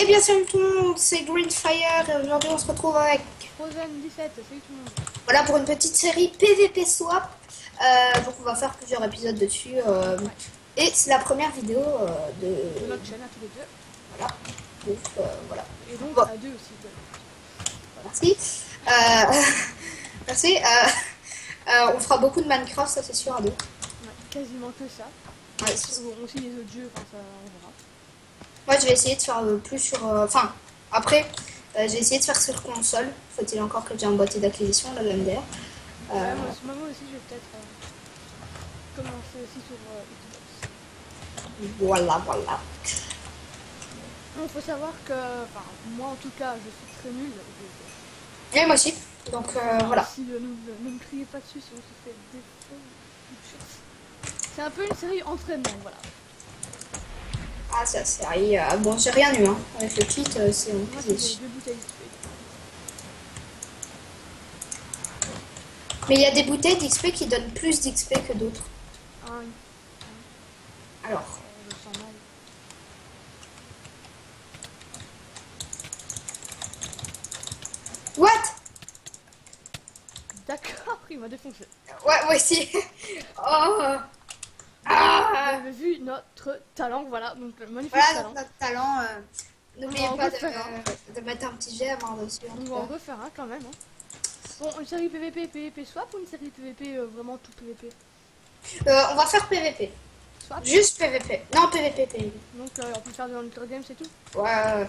Et bien salut tout le monde, c'est Greenfire et aujourd'hui on se retrouve avec Frozen 17, salut tout le monde. voilà pour une petite série PVP Swap. Donc on va faire plusieurs épisodes dessus Ouais, et c'est la première vidéo de de notre chaîne à tous les deux. voilà. Donc, voilà. Et donc Bon, à deux aussi. merci. Merci. On fera beaucoup de Minecraft, ça c'est sûr à deux. Ouais, quasiment que ça. Ouais, Bon, aussi les autres jeux, enfin ça, on verra. moi je vais essayer de faire plus sur enfin après j'ai essayé de faire sur console. Faut-il encore que j'ai un boîtier d'acquisition la MDR. Ouais, moi aussi je vais peut-être commencer aussi sur Xbox. Voilà. Il faut savoir que, enfin moi en tout cas, je suis très nulle. Et moi aussi. Donc voilà. Si ne me criez pas dessus si on se fait défaut ou quelque chose. C'est un peu une série entraînement, voilà. Ah, ça, c'est vrai. Bon, j'ai rien eu, hein. Avec le kit, c'est un Moi peu j'ai déçu. deux bouteilles d'XP. Mais il y a des bouteilles d'XP qui donnent plus d'XP que d'autres. Ah oui, Alors, je sens mal. what? D'accord, il m'a défoncé. Ouais, moi aussi. Oh. Vous Ah. avez vu notre talent, voilà, donc le magnifique Voilà talent. notre talent. On va N'oubliez en pas refaire un. de mettre un petit j'aime dessus. En On tout va en cas. refaire un quand même. Hein. Bon, une série PVP, PVP swap ou une série PVP vraiment tout PVP On va faire PVP. Swap. Juste PVP. Non, PVP. Donc on peut faire de l'Hunter Game, c'est tout. Ouais,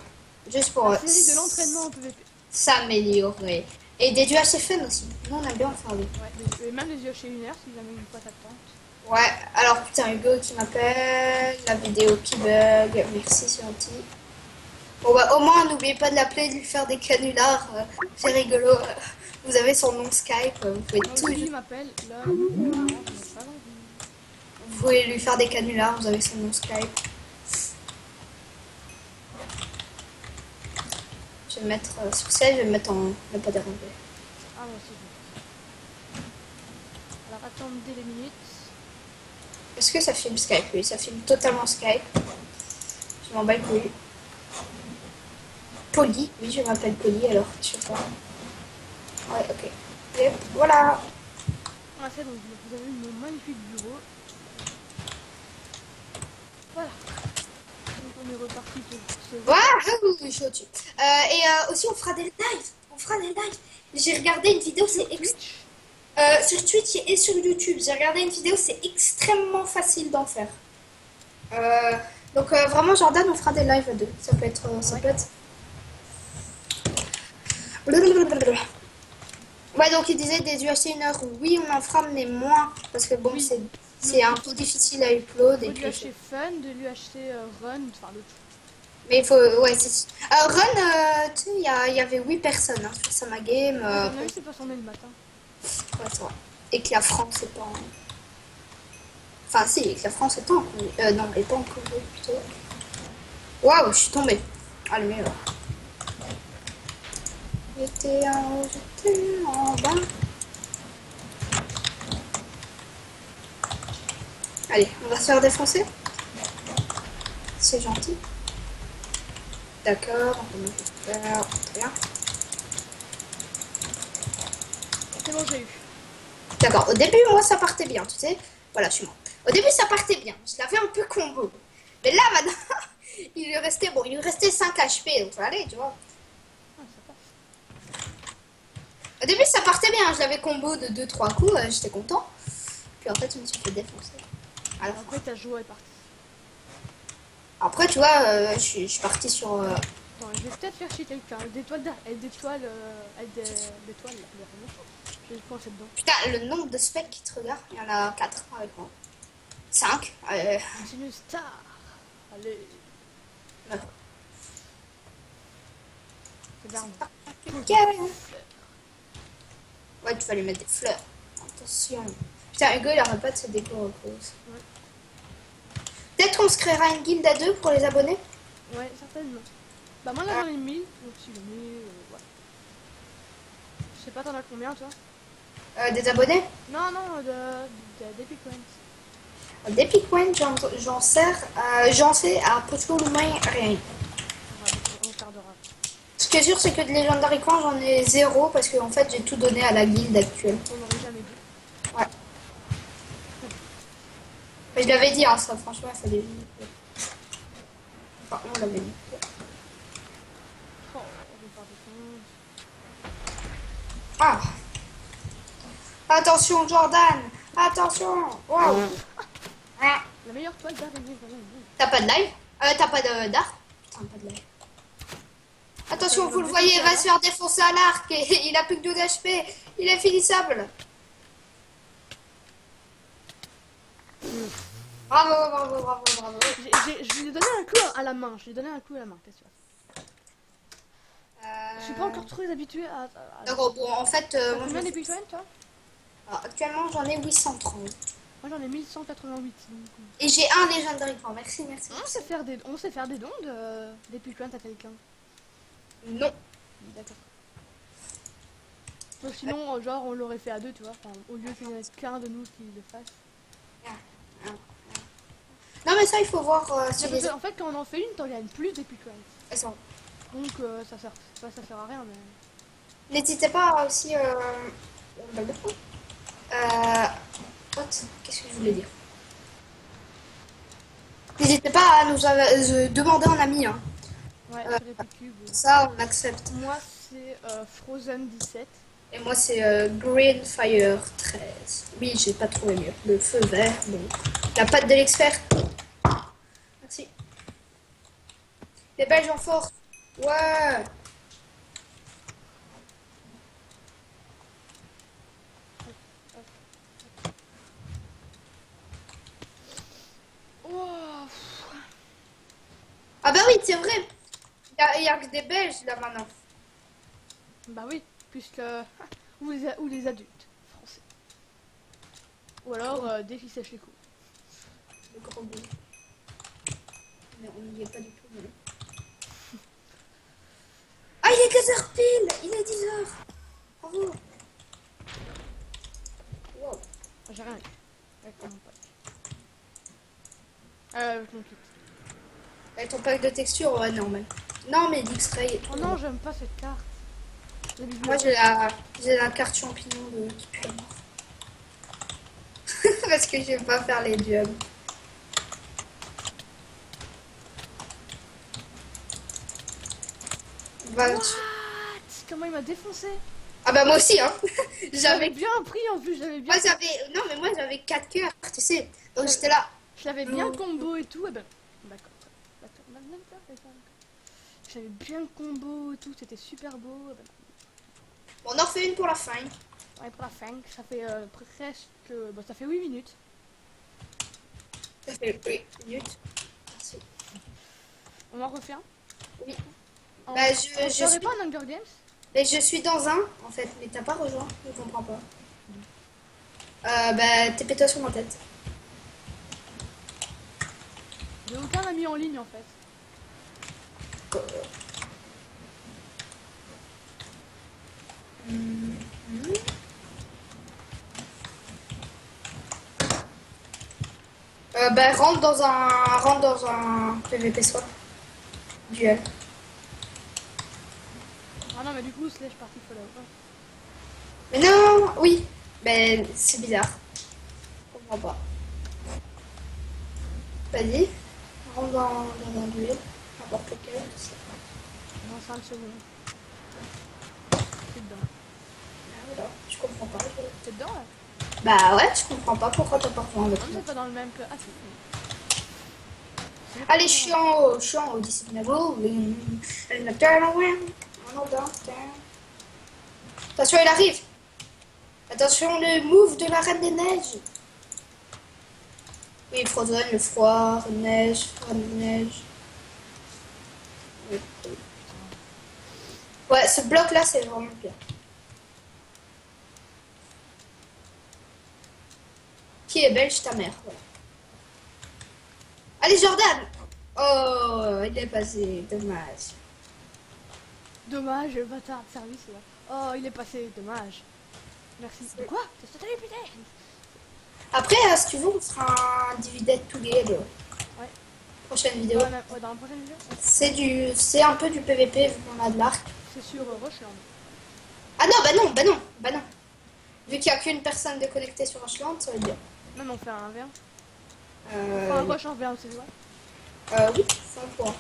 juste pour La série de l'entraînement en PVP. s'améliorer. Et des UHFN aussi. Nous, on aime bien en faire des. Ouais, et même les yeux chez Lunaire si jamais une fois ça te tente. Ouais, alors putain, Hugo qui m'appelle, la vidéo qui bug, merci, c'est gentil. Bon bah au moins n'oubliez pas de l'appeler, de lui faire des canulars, c'est rigolo. Vous avez son nom Skype, vous pouvez Moi tout, aussi, il m'appelle. Là, non, je n'ai pas envie. vous pouvez lui faire des canulars, vous avez son nom Skype. Je vais me mettre sur celle, je vais me mettre en ne pas déranger. Ah, moi aussi, je vais. Alors attendez les minutes. Est-ce que ça filme Skype? Oui, ça filme totalement Skype. Je m'en bats les couilles. Polly, oui je m'appelle Polly alors, je sais pas. Ouais, ok. Yep, voilà. Ah, c'est donc vous avez vu mon magnifique bureau. Voilà. Donc on est reparti pour ce. Waouh, je suis au-dessus. Et aussi, on fera des lives. On fera des lives. J'ai regardé une vidéo, c'est Twitch. sur Twitch et sur YouTube. J'ai regardé une vidéo, c'est extrêmement facile d'en faire. Euh, donc vraiment, Jordan, on fera des lives à deux. Ça peut être, ça Ouais. peut être. Ouais, donc il disait des UHC 1 heure. Oui, on en fera, mais moins parce que bon, Oui. c'est un peu difficile à upload Il et faut lui puis. acheter Fun, de lui acheter Run, enfin l'autre. Mais il faut, ouais, c'est. Run, tu sais, il y avait 8 personnes hein, sur Sama Game. Ouais, à mon avis, c'est pas son nez le matin. Ouais, c'est vrai. Et que la France est pas en... Enfin, si, et que la France est pas en congé. Non, elle est pas en congé, plutôt. Waouh, je suis tombée. Ah, le mieux. J'étais en haut, j'étais en bas. Allez, on va se faire défoncer. C'est gentil. D'accord, on va faire... Très bien. C'est bon, j'ai eu. D'accord, au début, moi, ça partait bien, tu sais. Voilà, je suis mort. Au début, ça partait bien. Je l'avais un peu combo. Mais là, maintenant, il lui restait, bon, il lui restait 5 HP, donc ça allait, tu vois. Ah, ça passe. Au début, ça partait bien. Je l'avais combo de 2-3 coups, j'étais content. Puis en fait, je me suis fait défoncer. Alors, Après, ta joie est partie. après, tu vois, je suis partie sur. Attends, je vais peut-être faire chier quelqu'un. D'étoiles, d'étoiles, d'étoiles, je vais le coincer dedans. Putain, le nombre de specs qui te regardent, il y en a 4 avec moi. 5. C'est une star. Allez, c'est l'arme. Ouais, tu vas lui mettre des fleurs. Attention. Putain, Hugo, il arrête pas de se décorer. Ouais. Peut-être qu'on se créera une guilde à deux pour les abonnés. Ouais, certainement. Bah, moi là j'en ai 1000, donc si j'en ai. Ouais. Je sais pas, t'en as combien toi? Des abonnés. Non, non, d'Epic Coins. D'Epic Win, j'en sais à peu de moins rien. On qui est sûr, c'est que de Legendary Coin, j'en ai 0 parce que en fait, j'ai tout donné à la guilde actuelle. On n'aurait jamais dit. Ouais. Mais je l'avais dit, hein, ça, franchement, il fallait. Enfin, on l'avait dit. Oh, je vais faire des comptes. Ah! Attention, Jordan! Attention! Wow! Ah. La meilleure toile d'araignée, vraiment. T'as pas de live? T'as pas d'arc? Putain, pas de live. Attention, vous le voyez, il va se faire défoncer à l'arc et il a plus que 12 HP. Il est finissable. Bravo, bravo, bravo, bravo. Je lui ai donné un coup à la main. Je lui ai donné un coup à la main, qu'est-ce que tu vois. Je suis pas encore trop habitué à... D'accord, bon, en fait... T'as moi, combien d'épiclines, toi? Alors, actuellement, j'en ai 830. Moi, j'en ai 1188. Donc... Et j'ai un Legendary Point. Merci, merci. On sait faire des dons d'épiclines à quelqu'un. Non. D'accord. Donc sinon, genre, on l'aurait fait à deux, tu vois. Enfin, au lieu qu'il n'y en ait qu'un de nous qui le fasse. Non, mais ça, il faut voir si Parce que, en fait, quand on en fait une, t'en gagnes plus d'épiclines. Donc ça sert à rien, mais... N'hésitez pas aussi... Qu'est-ce que je voulais dire? N'hésitez pas à nous demander un ami. Hein. Ouais, sur les cubes. Ça, on accepte. Moi, c'est Frozen 17. Et moi, c'est Green Fire 13. Oui, j'ai pas trouvé mieux. Le feu vert, bon. La patte de l'expert. Merci. Les Belges en force. Ouais. Oh, Ah bah oui, c'est vrai. Il y a que des Belges là maintenant. bah oui, puisque... ou les adultes français. Ou alors dès qu'ils sèchent les coups. Le gros bout. Mais on n'y est pas du tout. Mais... Ah, il est 15h pile. Il est 10h. Bravo. Wow. J'ai rien eu. Avec mon pack. Avec mon kit. Avec ton pack de texture, ouais, normal. Non, mais d'X-Ray. Oh non, j'aime pas cette carte. Moi, j'ai la carte champignon de qui pue la mort. Parce que j'aime pas faire les jobs. What? Comment il m'a défoncé? Ah bah moi aussi, hein. J'avais bien pris en plus, j'avais bien... Moi, non, mais moi, j'avais 4 cœurs, tu sais. Donc, j'étais là. Je l'avais bien combo et tout, et ben... D'accord. J'avais bien combo et tout, c'était super beau. Et ben... Bon, on en refait une pour la fin. Ouais, pour la fin, ça fait presque... Bon, ça fait 8 minutes. Ça fait 8 minutes. Merci. On en refait un? Oui. On Bah, ferait pas un Hunger Games? Mais je suis dans un, en fait. Mais t'as pas rejoint, je comprends pas. Bah, t'es pété sur ma tête. J'ai aucun ami en ligne, en fait. Bah, rentre dans un PVP swap. Duel. Ah non, mais du coup, Slash parti follow. Mais non, oui. Ben, c'est bizarre. Je comprends pas. Vas-y. Rentre dans un duel. N'importe lequel. Dans 5 secondes. T'es dedans. Ah, voilà. Je comprends pas. T'es dedans, là? Bah ouais, je comprends pas pourquoi t'as pas rejoint avec Non, moi. c'est pas dans le même que... Ah, si. Allez, je suis en haut, d'ici de Navo. Attention, il arrive. Attention, le move de la Reine des Neiges. Oui, Frozen, le froid, neige, Reine des Neiges. Ouais, ce bloc-là, c'est vraiment bien. Qui est belge, ta mère. Voilà. Allez, Jordan. Oh, il est passé. Dommage. Dommage, le bâtard de service, là. Oh, il est passé, dommage. Merci. Quoi? T'as sauté, putain? Après, si tu veux, on fera un dividend together. Ouais. Prochaine vidéo. Ouais, dans la prochaine vidéo? C'est un peu du PVP vu qu'on a de l'arc. c'est sur Rocheland. Ah non, bah non, bah non, bah non. Vu qu'il n'y a qu'une personne de connectée sur Rocheland, ça veut dire. Même on fait un V1. Euh, Enfin, un Roche en V1 aussi, ouais. oui, ça on pourra.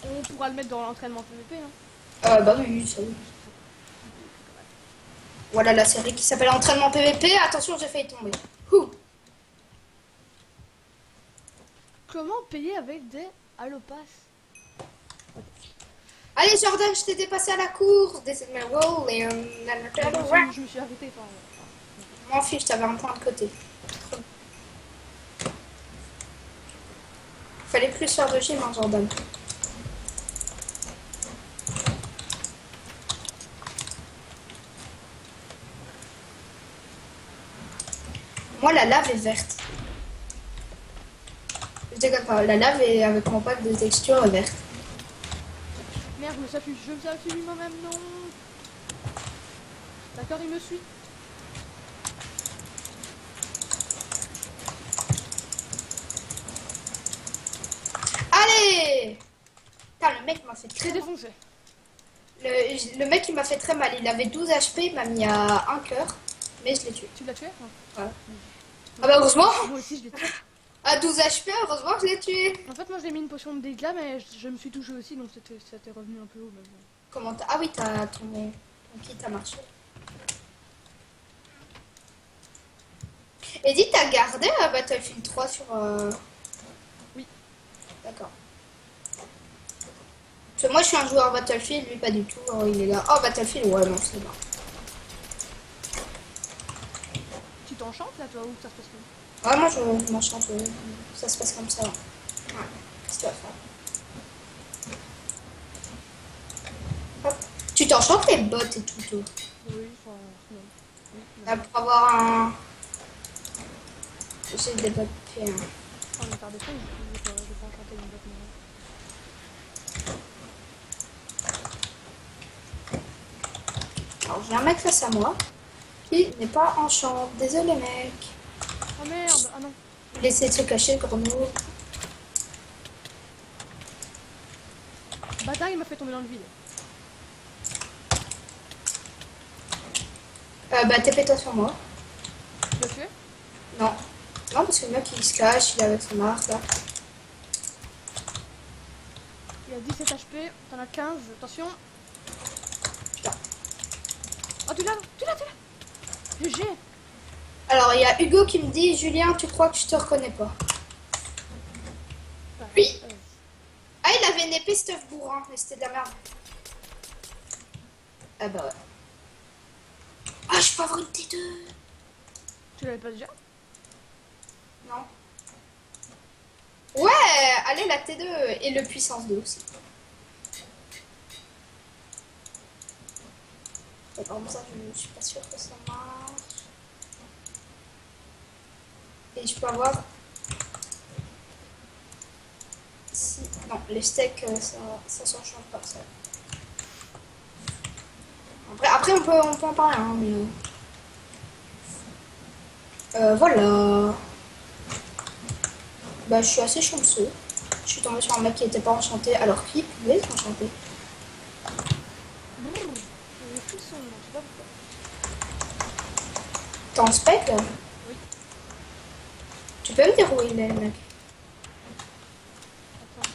On pourra le mettre dans l'entraînement PVP. Hein. Bah oui, ça oui. Voilà la série qui s'appelle Entraînement PVP. Attention, j'ai failli tomber. Ouh. Comment payer avec des Allopass? Allez Jordan, je t'ai dépassé à la course. This is my role. Et, Je me suis arrêté. Enfin, m'en fiche, t'avais un point de côté. Fallait plus faire de gym, hein, Jordan. Moi, la lave est verte. Je déconne pas, la lave est avec mon pack de texture est verte. merde, je me suis moi-même, non. D'accord, il me suit. Allez! Putain, le mec m'a fait Très très mal. défoncé. Le mec, il m'a fait très mal. Il avait 12 HP, il m'a mis à un cœur. Mais je l'ai tué. Tu l'as tué? Ouais. Ah bah heureusement! Moi aussi, je l'ai tué. À 12 HP, heureusement que je l'ai tué. En fait, moi, je l'ai mis une potion de dégâts, mais je me suis touché aussi, donc ça t'est revenu un peu haut. Mais bon. Comment t'as... Ah oui, t'as ton kit a marché. Et dis, t'as gardé Battlefield 3 sur... Oui. D'accord. Parce que moi, je suis un joueur Battlefield, lui pas du tout. Oh, il est là. Oh, Battlefield, ouais, non, c'est bon. Tu t'enchantes là, toi, ou ça se passe comme? Ouais, moi, je m'enchante. Ça se passe comme ça. Ouais. Qu'est-ce que tu vas faire? Hop. Tu t'enchantes les bots et tout, toi. Oui, enfin, non. Oui, Pour avoir un... J'ai des bots puis, on va faire des choses, je vais pas enchanter une botte maintenant. Alors, j'ai un mec face à moi qui n'est pas enchant. Désolé, mec. Oh merde, ah non. Il essaie de se cacher, Corneau. Bâtard, il m'a fait tomber dans le vide. Bah, TP-toi sur moi. Tu l'as tué? Non. Non, parce que le mec, il se cache, il est avec son arc, là. Il a 17 HP, t'en as 15, attention. Putain. Oh, tu l'as! GG! Alors, il y a Hugo qui me dit, Julien, tu crois que je te reconnais pas? Oui. Ah, il avait une épée stuff bourrin, mais c'était de la merde. Ah bah ouais. Ah, je peux avoir une T2. Tu l'avais pas déjà? Non. Ouais, allez, la T2 et le puissance 2 aussi. Et par exemple, ça, je suis pas sûre que ça marche. Et je peux avoir... Si... Non, les steaks, ça s'enchante pas, ça. Après on peut en parler, hein, mais... voilà. Bah, je suis assez chanceux. Je suis tombée sur un mec qui était pas enchanté, alors qu'il pouvait être enchanté. Brrr, les frissons, je sais pas pourquoi. T'es en spec, là? Oui. Tu peux me dire où il est, le mec? Attends.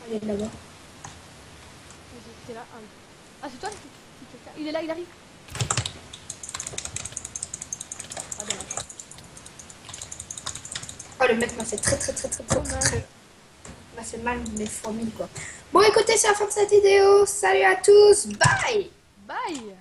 Il est là-bas. Vas-y, t'es là. Ah, oui. Ah, c'est toi qui fais ça. Il est là, il arrive. Ah, dommage. Ah, le mec m'a fait très Dommage. m'a fait mal les fourmis, quoi. Bon, écoutez, c'est la fin de cette vidéo. Salut à tous. Bye. Bye!